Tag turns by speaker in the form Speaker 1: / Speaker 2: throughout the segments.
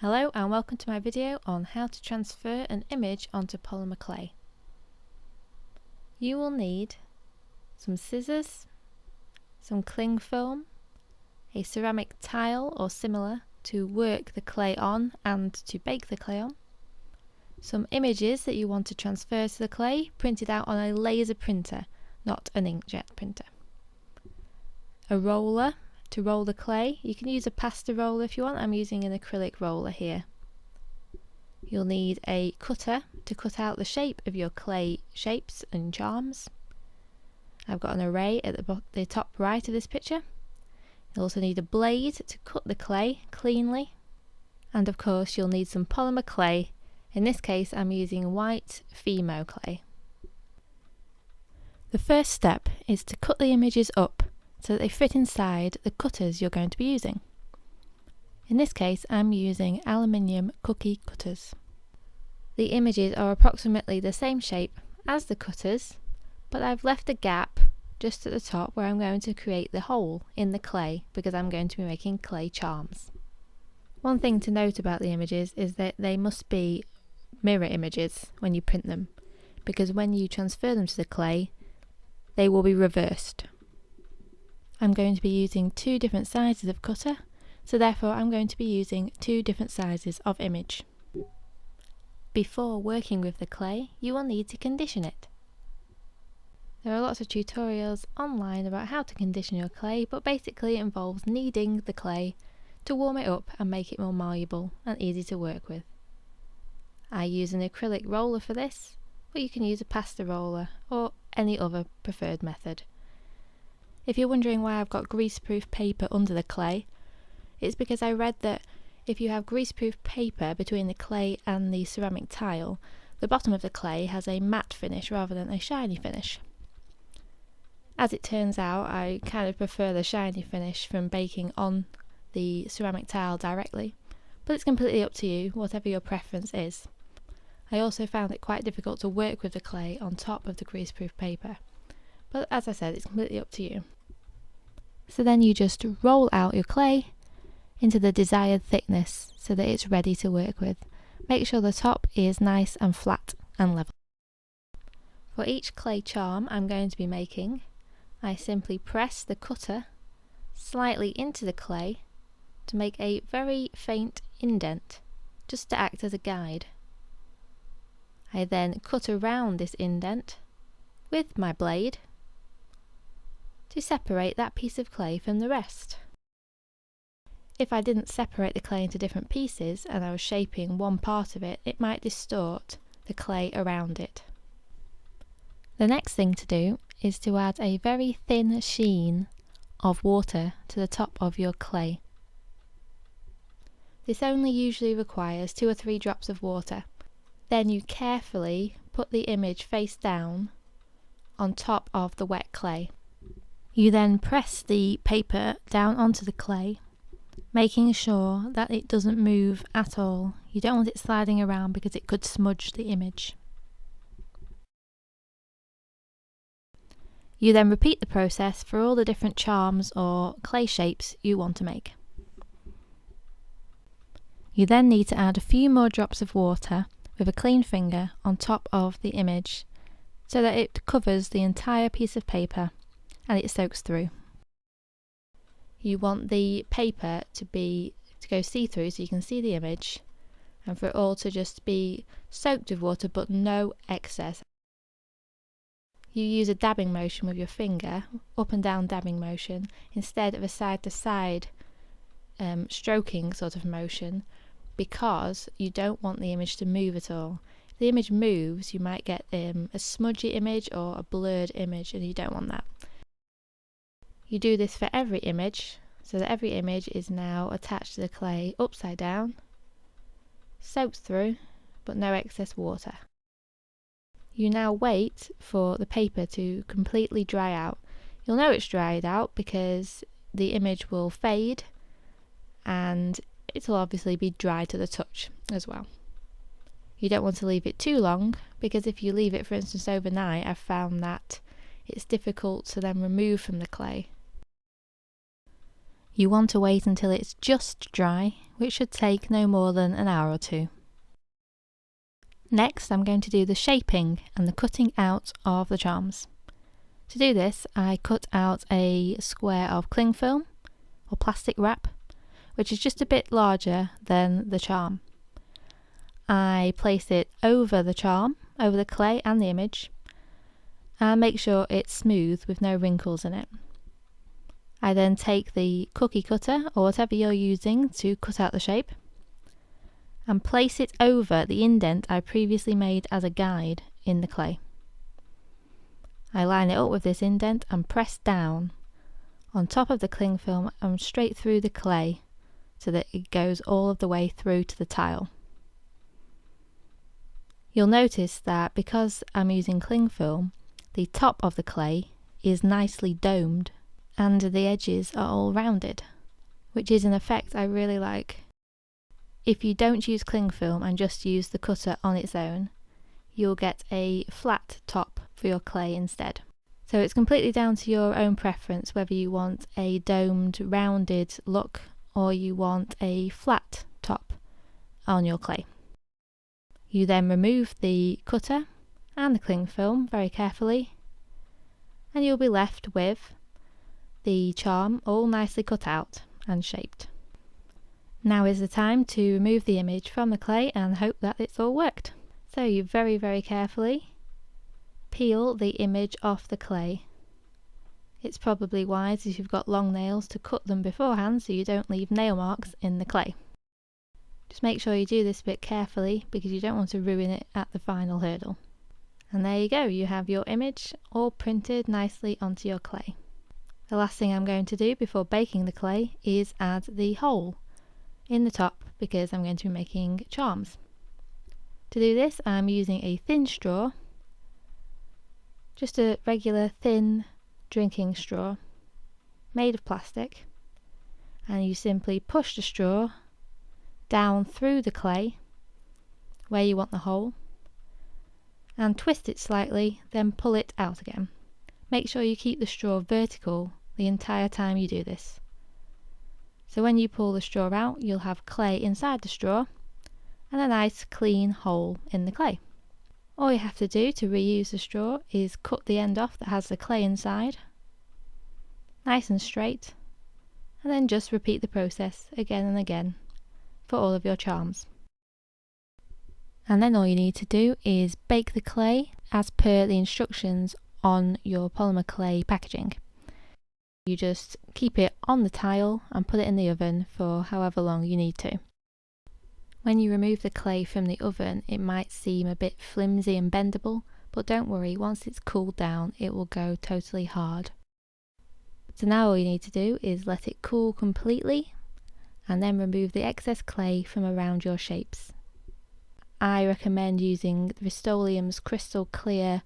Speaker 1: Hello and welcome to my video on how to transfer an image onto polymer clay. You will need some scissors, some cling film, a ceramic tile or similar to work the clay on and to bake the clay on, some images that you want to transfer to the clay printed out on a laser printer, not an inkjet printer, a roller to roll the clay. You can use a pasta roller if you want. I'm using an acrylic roller here. You'll need a cutter to cut out the shape of your clay shapes and charms. I've got an array at the top right of this picture. You'll also need a blade to cut the clay cleanly, and of course you'll need some polymer clay. In this case I'm using white FIMO clay. The first step is to cut the images up so that they fit inside the cutters you're going to be using. In this case I'm using aluminium cookie cutters. The images are approximately the same shape as the cutters, but I've left a gap just at the top where I'm going to create the hole in the clay because I'm going to be making clay charms. One thing to note about the images is that they must be mirror images when you print them, because when you transfer them to the clay they will be reversed. I'm going to be using two different sizes of cutter, so therefore I'm going to be using two different sizes of image. Before working with the clay, you will need to condition it. There are lots of tutorials online about how to condition your clay, but basically it involves kneading the clay to warm it up and make it more malleable and easy to work with. I use an acrylic roller for this, but you can use a pasta roller or any other preferred method. If you're wondering why I've got greaseproof paper under the clay, it's because I read that if you have greaseproof paper between the clay and the ceramic tile, the bottom of the clay has a matte finish rather than a shiny finish. As it turns out, I kind of prefer the shiny finish from baking on the ceramic tile directly, but it's completely up to you, whatever your preference is. I also found it quite difficult to work with the clay on top of the greaseproof paper, but as I said, it's completely up to you. So then you just roll out your clay into the desired thickness so that it's ready to work with. Make sure the top is nice and flat and level. For each clay charm I'm going to be making, I simply press the cutter slightly into the clay to make a very faint indent, just to act as a guide. I then cut around this indent with my blade to separate that piece of clay from the rest. If I didn't separate the clay into different pieces and I was shaping one part of it, it might distort the clay around it. The next thing to do is to add a very thin sheen of water to the top of your clay. This only usually requires 2 or 3 drops of water. Then you carefully put the image face down on top of the wet clay. You then press the paper down onto the clay, making sure that it doesn't move at all. You don't want it sliding around because it could smudge the image. You then repeat the process for all the different charms or clay shapes you want to make. You then need to add a few more drops of water with a clean finger on top of the image so that it covers the entire piece of paper and it soaks through. You want the paper to go see-through so you can see the image, and for it all to just be soaked with water but no excess. You use a dabbing motion with your finger, up and down dabbing motion, instead of a side to side stroking sort of motion, because you don't want the image to move at all. If the image moves, you might get a smudgy image or a blurred image, and you don't want that. You do this for every image, so that every image is now attached to the clay upside down, soaked through, but no excess water. You now wait for the paper to completely dry out. You'll know it's dried out because the image will fade and it'll obviously be dry to the touch as well. You don't want to leave it too long, because if you leave it, for instance, overnight, I've found that it's difficult to then remove from the clay. You want to wait until it's just dry, which should take no more than an hour or two. Next, I'm going to do the shaping and the cutting out of the charms. To do this, I cut out a square of cling film or plastic wrap, which is just a bit larger than the charm. I place it over the charm, over the clay and the image, and make sure it's smooth with no wrinkles in it. I then take the cookie cutter or whatever you're using to cut out the shape and place it over the indent I previously made as a guide in the clay. I line it up with this indent and press down on top of the cling film and straight through the clay so that it goes all of the way through to the tile. You'll notice that because I'm using cling film, the top of the clay is nicely domed and the edges are all rounded, which is an effect I really like. If you don't use cling film and just use the cutter on its own, you'll get a flat top for your clay instead. So it's completely down to your own preference whether you want a domed, rounded look or you want a flat top on your clay. You then remove the cutter and the cling film very carefully, and you'll be left with the charm all nicely cut out and shaped. Now is the time to remove the image from the clay and hope that it's all worked. So you very carefully peel the image off the clay. It's probably wise if you've got long nails to cut them beforehand so you don't leave nail marks in the clay. Just make sure you do this a bit carefully because you don't want to ruin it at the final hurdle. And there you go, you have your image all printed nicely onto your clay. The last thing I'm going to do before baking the clay is add the hole in the top because I'm going to be making charms. To do this, I'm using a thin straw, just a regular thin drinking straw made of plastic, and you simply push the straw down through the clay where you want the hole and twist it slightly, then pull it out again. Make sure you keep the straw vertical the entire time you do this. So when you pull the straw out, you'll have clay inside the straw and a nice clean hole in the clay. All you have to do to reuse the straw is cut the end off that has the clay inside, nice and straight, and then just repeat the process again and again for all of your charms. And then all you need to do is bake the clay as per the instructions on your polymer clay packaging. You just keep it on the tile and put it in the oven for however long you need to. When you remove the clay from the oven, it might seem a bit flimsy and bendable, but don't worry, once it's cooled down, it will go totally hard. So now all you need to do is let it cool completely and then remove the excess clay from around your shapes. I recommend using Rust-Oleum's Crystal Clear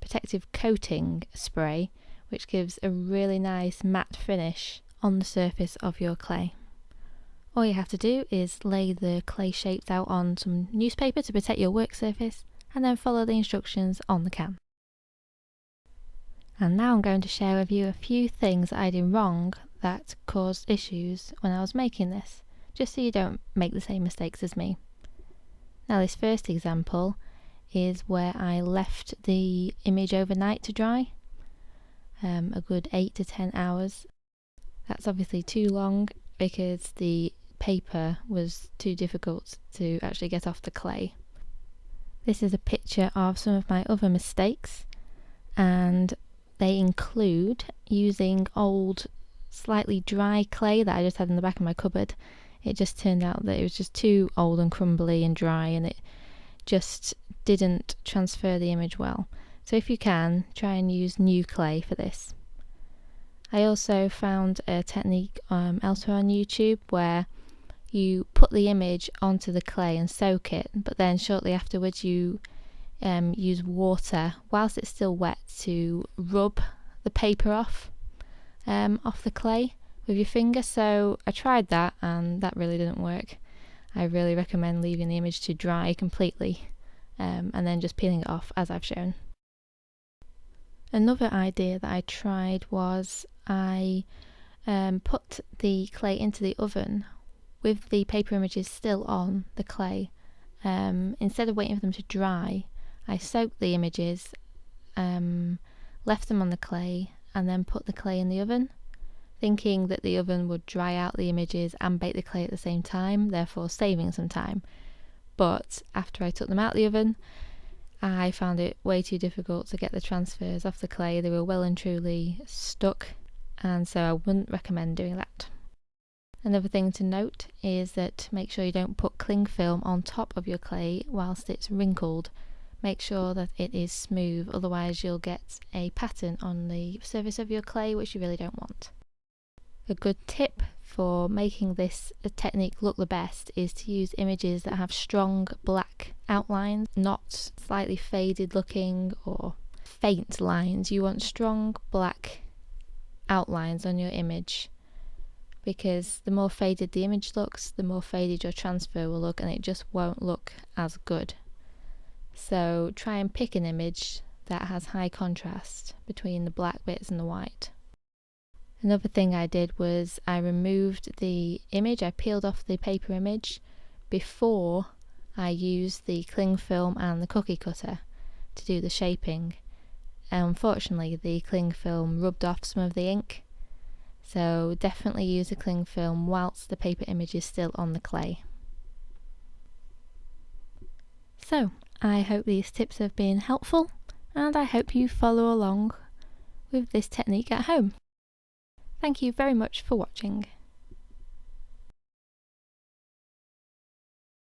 Speaker 1: Protective Coating Spray, which gives a really nice matte finish on the surface of your clay. All you have to do is lay the clay shapes out on some newspaper to protect your work surface and then follow the instructions on the can. And now I'm going to share with you a few things that I did wrong that caused issues when I was making this, just so you don't make the same mistakes as me. Now this first example is where I left the image overnight to dry, a good 8 to 10 hours. That's obviously too long because the paper was too difficult to actually get off the clay. This is a picture of some of my other mistakes, and they include using old slightly dry clay that I just had in the back of my cupboard. It just turned out that it was just too old and crumbly and dry, and it just didn't transfer the image well. So if you can, try and use new clay for this. I also found a technique elsewhere on YouTube where you put the image onto the clay and soak it, but then shortly afterwards you use water whilst it's still wet to rub the paper off the clay with your finger. So I tried that and that really didn't work. I really recommend leaving the image to dry completely and then just peeling it off as I've shown. Another idea that I tried was I put the clay into the oven with the paper images still on the clay. Instead of waiting for them to dry, I soaked the images, left them on the clay, and then put the clay in the oven, thinking that the oven would dry out the images and bake the clay at the same time, therefore saving some time. But after I took them out of the oven, I found it way too difficult to get the transfers off the clay. They were well and truly stuck, and so I wouldn't recommend doing that. Another thing to note is that make sure you don't put cling film on top of your clay whilst it's wrinkled. Make sure that it is smooth, otherwise you'll get a pattern on the surface of your clay which you really don't want. A good tip for making this technique look the best is to use images that have strong black outlines, not slightly faded looking or faint lines. You want strong black outlines on your image, because the more faded the image looks, the more faded your transfer will look, and it just won't look as good. So try and pick an image that has high contrast between the black bits and the white. Another thing I did was I removed the image, I peeled off the paper image before I used the cling film and the cookie cutter to do the shaping. Unfortunately, the cling film rubbed off some of the ink, so definitely use the cling film whilst the paper image is still on the clay. So, I hope these tips have been helpful, and I hope you follow along with this technique at home. Thank you very much for watching.